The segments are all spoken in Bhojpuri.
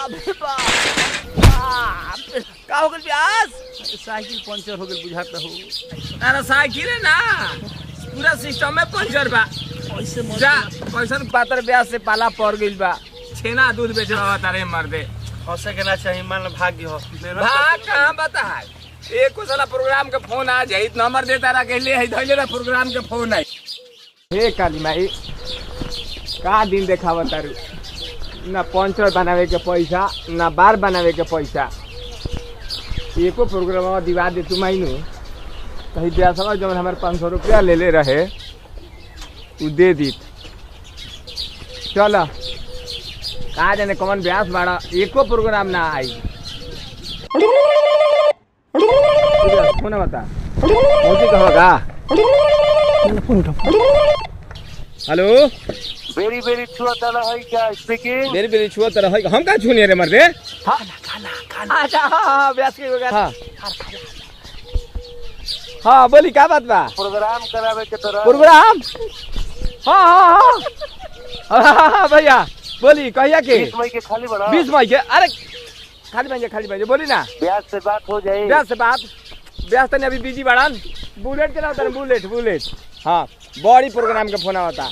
बाप रे बाप। का हो गइल प्यास? साइकिल पंचर हो गइल बुझाता हो। अरे साइकिल है ना, पूरा सिस्टम में पंचर बा। ऐसे मत जा कैसन पातर ब्यास से पाला पड़ गइल बा। छेना दूध बेचे बाबा तारे मर्दे। हंसे के ना चाहिए, मान लो भाग्य हो। भाग कहाँ बता है? एक को साला प्रोग्राम के फोन आ जाई, नंबर देता रहा के लिए धइले ना प्रोग्राम के फोन आई। हे काली माई, का दिन देखावा तारू। ना पंचर बनावे के पैसा, ना बार बनावे के पैसा। एको प्रोग्राम दिवा दे तू माइनू। कहीं ब्यासवा जब हमारे 500 रुपया ले ले रहे उ दे दी। चल का जाने कौन ब्यास बाड़ा, एको प्रोग्राम ना आई। फोन बता कहोगा। हेलो, वेरी वेरी छुआ तला है क्या स्पीकिंग? मेरी मेरी छुआ तरह है। हम का छूने रे मर्दे? हाँ खाना अच्छा हाँ ब्यास के हो गया। हाँ हाँ बोली क्या बात बा? प्रोग्राम करावे के तरह प्रोग्राम? हाँ हाँ हाँ हाँ भैया बोली कहिया के? 20 मई के खाली बना। 20 मई के? अरे खाली भाई बोली ना। ब्याज से बात हो जाए। ब्यास से बात? ब्यास तने अभी बिजी बाड़न। बुलेट चलाओ तने, बुलेट। हाँ बड़ी प्रोग्राम के फोन आवता।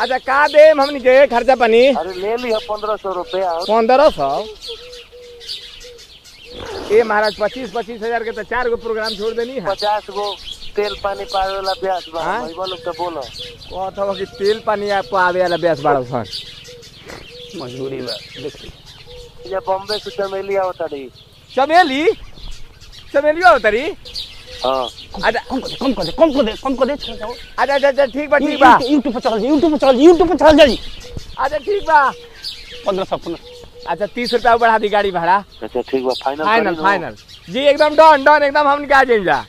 अच्छा का दे हमनी के खर्चा पानी? अरे ले ली 1500 रुपया। 1500? ए महाराज 25 हजार के तो 4 गो प्रोग्राम छोड़ देनी है। 50 गो तेल पानी पावे वाला ब्याज बा। हाँ? भाई बोलो तो बोलो। कहत हो कि तेल पानी आपको आवे वाला ब्यास बाड़ा सन। मजबूरी बा देखी। ये बॉम्बे से चमेली आवता रही। चमेली आवता रही? हाँ अच्छा कम कर दे चल जाओ। अच्छा ठीक बा ठीक बा। यूट्यूब पे चल जाई। अच्छा ठीक बा। 1500 अच्छा 30 रुपया बढ़ा दी गाड़ी भाड़ा। अच्छा ठीक बा। फाइनल जी एकदम डन एकदम। हमने क्या जाए जा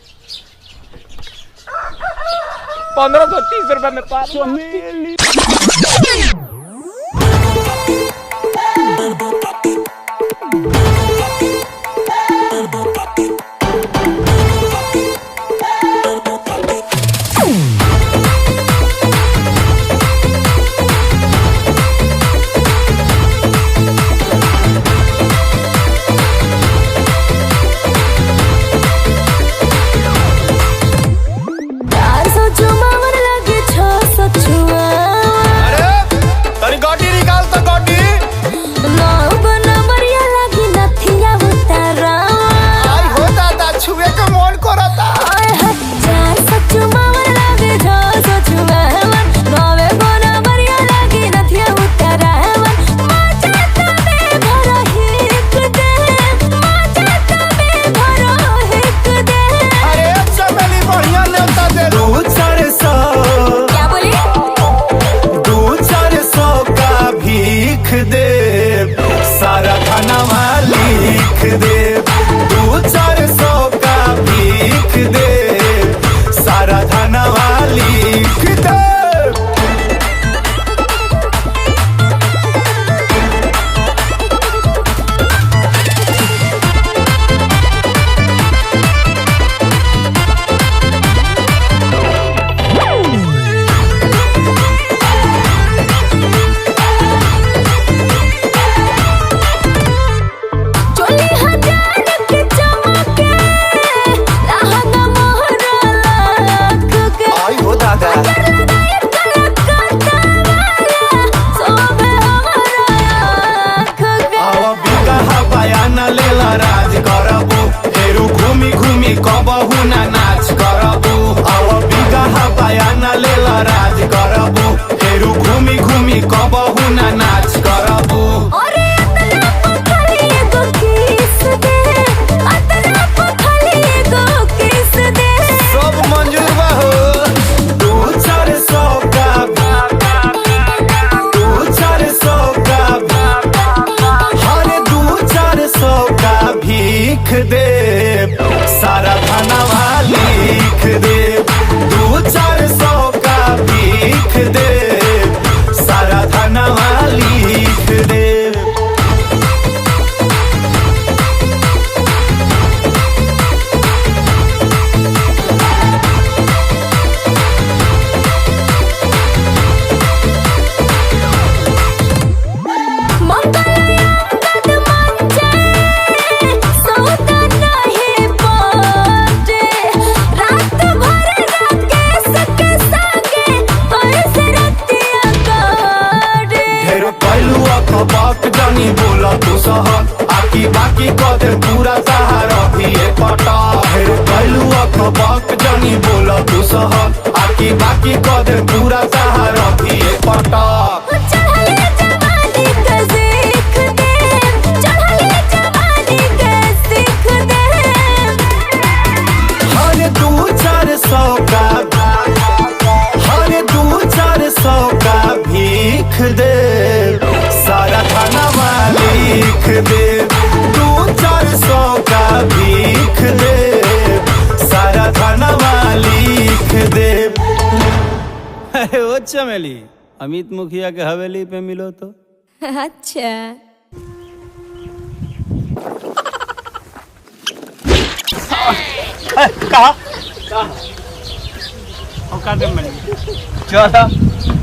1530 रुपये में चमेली। तरी गाड़ी निकाल तो गाड़ी ना बन सहर आकी बाकी कद पूरा सहार भी पटा फिर कैलू अखबक जनी बोल तू सहर आकी बाकी कद पूरा सहार भी पटा हर 200-400 का हर 200-400 का भीख दे सारा थाना लिख दे 200-400 का भीख दे सारा थाना लिख दे। अरे ओ चमेली अमित मुखिया के हवेली पे मिलो तो। अच्छा कहा औकात में चलो